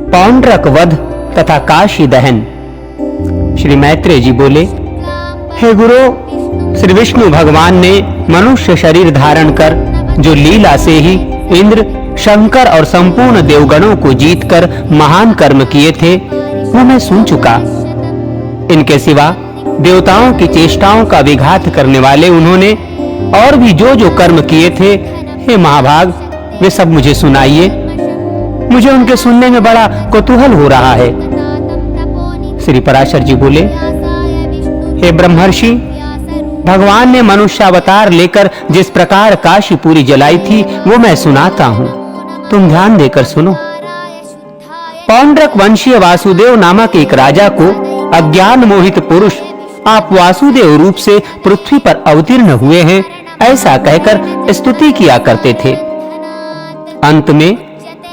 पौंड्रक वध तथा काशी दहन। श्री मैत्रेय जी बोले, हे गुरु, श्री विष्णु भगवान ने मनुष्य शरीर धारण कर जो लीला से ही इंद्र, शंकर और संपूर्ण देवगणों को जीतकर महान कर्म किए थे, वो मैं सुन चुका। इनके सिवा देवताओं की चेष्टाओं का विघात करने वाले उन्होंने और भी जो जो कर्म किए थे, हे महाभाग, वे सब मुझे सुनाइए। मुझे उनके सुनने में बड़ा कौतूहल हो रहा है। श्री पराशर जी बोले, हे ब्रह्मर्षि, भगवान ने मनुष्यावतार लेकर जिस प्रकार काशी पूरी जलाई थी, वो मैं सुनाता हूं, तुम ध्यान देकर सुनो। पौंड्रक वंशीय वासुदेव नामक एक राजा को अज्ञान मोहित पुरुष आप वासुदेव रूप से पृथ्वी पर अवतीर्ण हुए हैं, ऐसा कहकर स्तुति किया करते थे। अंत में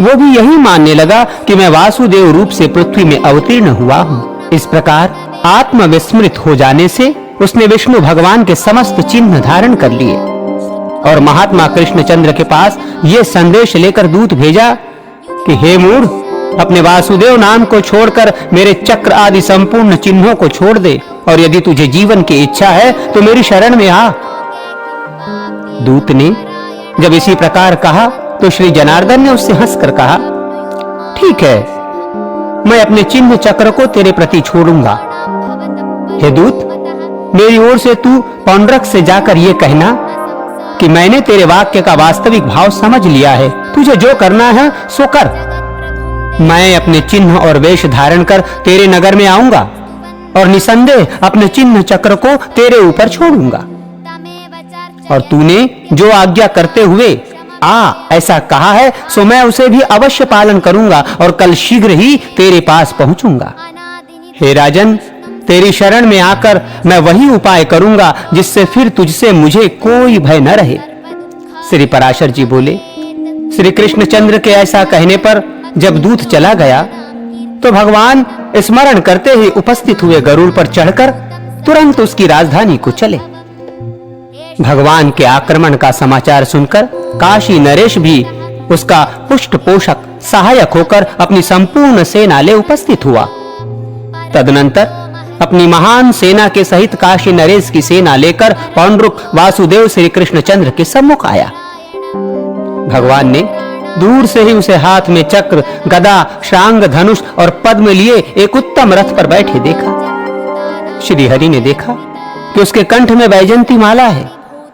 वो भी यही मानने लगा कि मैं वासुदेव रूप से पृथ्वी में अवतीर्ण हुआ हूं। इस प्रकार आत्मविस्मृत हो जाने से उसने विष्णु भगवान के समस्त चिन्ह धारण कर लिए और महात्मा कृष्णचंद्र के पास ये संदेश लेकर दूत भेजा कि हे मूढ़, अपने वासुदेव नाम को छोड़कर मेरे चक्र आदि संपूर्ण चिन्हों को छोड़ दे, और यदि तुझे जीवन की इच्छा है तो मेरी शरण में आ। दूत ने जब इसी प्रकार कहा तो श्री जनार्दन ने उससे हंसकर कहा, ठीक है, मैं अपने चिन्ह चक्र को तेरे प्रति छोड़ूंगा। हे दूत, मेरी ओर से तू पौंड्रक से जाकर ये कहना कि मैंने तेरे वाक्य का वास्तविक भाव समझ लिया है, तुझे जो करना है सो कर। मैं अपने चिन्ह और वेश धारण कर तेरे नगर में आऊंगा और निसंदेह अपने चिन्ह चक्र को तेरे ऊपर छोड़ूंगा, और तूने जो आज्ञा करते हुए आ ऐसा कहा है, सो मैं उसे भी अवश्य पालन करूंगा और कल शीघ्र ही तेरे पास पहुंचूंगा। हे राजन, तेरी शरण में आकर मैं वही उपाय करूंगा जिससे फिर तुझसे मुझे कोई भय न रहे। श्री पराशर जी बोले, श्री कृष्णचंद्र के ऐसा कहने पर जब दूत चला गया तो भगवान स्मरण करते ही उपस्थित हुए गरुड़ पर चढ़कर तुरंत उसकी राजधानी को चले। भगवान के आक्रमण का समाचार सुनकर काशी नरेश भी उसका पुष्ट पोषक सहायक होकर अपनी संपूर्ण सेना ले उपस्थित हुआ। तदनंतर अपनी महान सेना के सहित काशी नरेश की सेना लेकर पौंड्रुक वासुदेव श्री कृष्णचंद्र के सम्मुख आया। भगवान ने दूर से ही उसे हाथ में चक्र, गदा, शांग, धनुष और पद्म लिए एक उत्तम रथ पर बैठे देखा। श्री हरि ने देखा कि उसके कंठ में वैजंती माला है,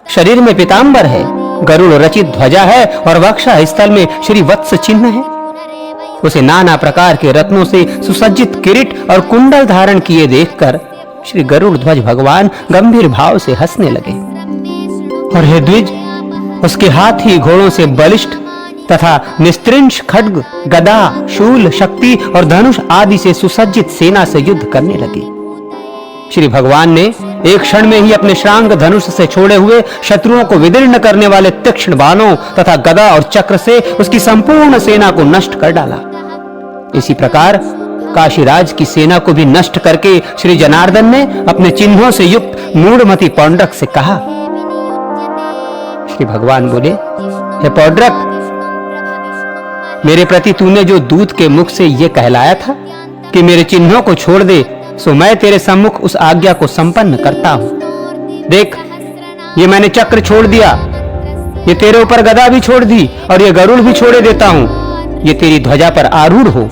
शरीर में पीतांबर है, गरुड़ रचित ध्वजा है और वक्षा स्थल में श्री वत्स चिन्ह है। उसे नाना प्रकार के रत्नों से सुसज्जित किरीट और कुंडल धारण किए देखकर श्री गरुड़ ध्वज भगवान गंभीर भाव से हंसने लगे। और हे द्विज, उसके हाथी घोड़ों से बलिष्ठ तथा निस्त्रिंश खड्ग, गदा, शूल, शक्ति और धनुष आदि से सुसज्जित सेना से युद्ध करने लगे। श्री भगवान ने एक क्षण में ही अपने श्रांग धनुष से छोड़े हुए शत्रुओं को विदीर्ण करने वाले तीक्ष्ण बाणों तथा गदा और चक्र से उसकी संपूर्ण सेना को नष्ट कर डाला। इसी प्रकार काशीराज की सेना को भी नष्ट करके श्री जनार्दन ने अपने चिन्हों से युक्त मूढ़मती पौंड्रक से कहा। श्री भगवान बोले, हे पौंड्रक, मेरे प्रति तूने जो दूत के मुख से यह कहलाया था कि मेरे चिन्हों को छोड़ दे, सो मैं तेरे सम्मुख उस आज्ञा को संपन्न करता हूं। देख, ये मैंने चक्र छोड़ दिया, ये तेरे ऊपर गदा भी छोड़ दी और ये गरुड़ भी छोड़े देता हूं, ये तेरी ध्वजा पर आरूढ़ हो।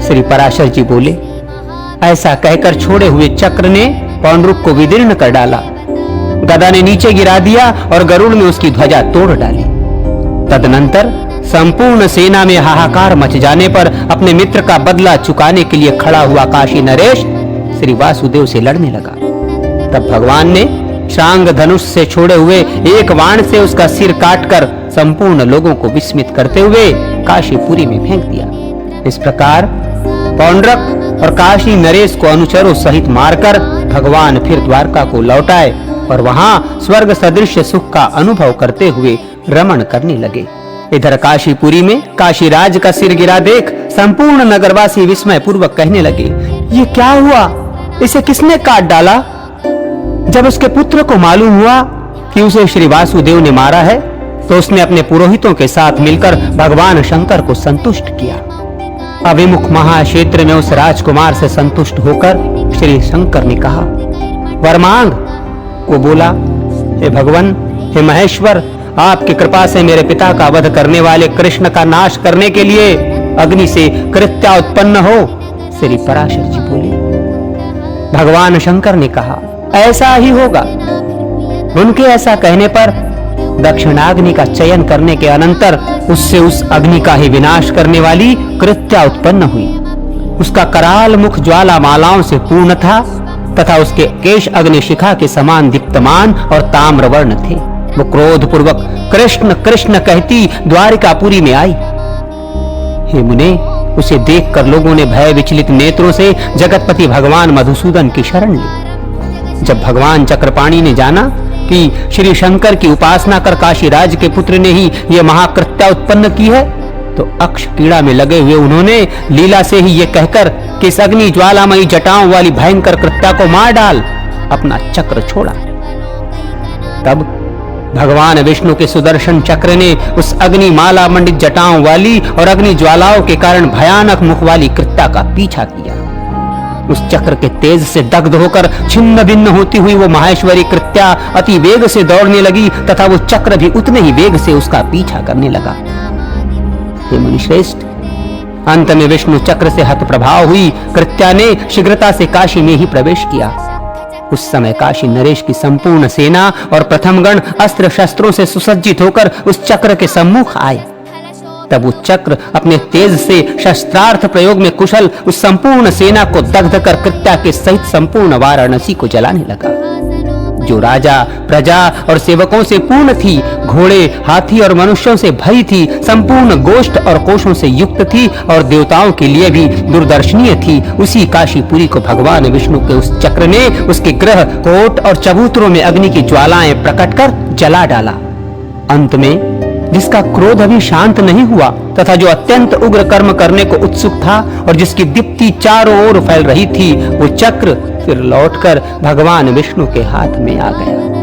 श्री पराशर जी बोले, ऐसा कहकर छोड़े हुए चक्र ने पौंड्रुक को विदीर्ण कर डाला, गदा ने नीचे गिरा दिया और गरुड़ ने उसकी ध्वजा तोड़ डाली। तदनंतर संपूर्ण सेना में हाहाकार मच जाने पर अपने मित्र का बदला चुकाने के लिए खड़ा हुआ काशी नरेश श्री वासुदेव से लड़ने लगा। तब भगवान ने शांग धनुष से छोड़े हुए एक बाण से उसका सिर काटकर संपूर्ण लोगों को विस्मित करते हुए काशीपुरी में फेंक दिया। इस प्रकार पौंड्रक और काशी नरेश को अनुचरों सहित मारकर भगवान फिर द्वारका को लौट आए और वहां स्वर्ग सदृश सुख का अनुभव करते हुए रमण करने लगे। इधर काशीपुरी में काशीराज का सिर गिरा देख संपूर्ण नगरवासी विस्मय पूर्वक कहने लगे, ये क्या हुआ, इसे किसने काट डाला? जब उसके पुत्र को मालूम हुआ कि उसे श्री वासुदेव ने मारा है तो उसने अपने पुरोहितों के साथ मिलकर भगवान शंकर को संतुष्ट किया। अभिमुख महाक्षेत्र में उस राजकुमार से संतुष्ट होकर श्री शंकर ने कहा, वर मांग। वो बोला, हे भगवान, हे महेश्वर, आपकी कृपा से मेरे पिता का वध करने वाले कृष्ण का नाश करने के लिए अग्नि से कृत्या उत्पन्न हो। श्री पराशर जी बोले। भगवान शंकर ने कहा, ऐसा ही होगा। उनके ऐसा कहने पर दक्षिणाग्नि का चयन करने के अनंतर उससे उस अग्नि का ही विनाश करने वाली कृत्या उत्पन्न हुई। उसका कराल मुख ज्वाला मालाओं से पूर्ण था तथा उसके केश अग्नि शिखा के समान दीप्तमान और ताम्रवर्ण थे। वो क्रोध पूर्वक कृष्ण कृष्ण कहती द्वारिकापुरी में आई। हे मुने, उसे देखकर लोगों ने भय विचलित नेत्रों से जगतपति भगवान मधुसूदन की शरण ली। जब भगवान चक्रपाणी ने जाना कि श्री शंकर की उपासना कर काशी राज के पुत्र ने ही यह महाकृत्या उत्पन्न की है, तो अक्ष कीड़ा में लगे हुए उन्होंने लीला से ही यह कहकर कि इस अग्नि ज्वालामयी जटाओं वाली भयंकर कृत्या को मार डाल, अपना चक्र छोड़ा। तब भगवान विष्णु के सुदर्शन चक्र ने उस अग्नि माला मंडित जटाओं वाली और अग्नि ज्वालाओं के कारण भयानक मुख वाली कृत्या का पीछा किया। उस चक्र के तेज से दग्ध होकर छिन्न भिन्न होती हुई वो माहेश्वरी कृत्या अति वेग से दौड़ने लगी तथा वो चक्र भी उतने ही वेग से उसका पीछा करने लगा। हे मुनिश्रेष्ठ, अंत में विष्णु चक्र से हत प्रभाव हुई कृत्या ने शीघ्रता से काशी में ही प्रवेश किया। उस समय काशी नरेश की संपूर्ण सेना और प्रथमगण अस्त्र शस्त्रों से सुसज्जित होकर उस चक्र के सम्मुख आए। तब वो चक्र अपने तेज से शस्त्रार्थ प्रयोग में कुशल उस संपूर्ण सेना को दग्ध कर कृत्या के सहित संपूर्ण वाराणसी को जलाने लगा। जो राजा, प्रजा और सेवकों से पूर्ण थी, घोड़े, हाथी और मनुष्यों से भरी थी, संपूर्ण गोष्ठ और कोशों से युक्त थी और देवताओं के लिए भी दूरदर्शनीय थी, उसी काशीपुरी को भगवान विष्णु के उस चक्र ने उसके ग्रह, कोट और चबूतरों में अग्नि की ज्वालाएं प्रकट कर जला डाला। अंत में जिसका क्रोध अभी शांत नहीं हुआ तथा जो अत्यंत उग्र कर्म करने को उत्सुक था और जिसकी दीप्ति चारों ओर फैल रही थी, वो चक्र फिर लौटकर भगवान विष्णु के हाथ में आ गया।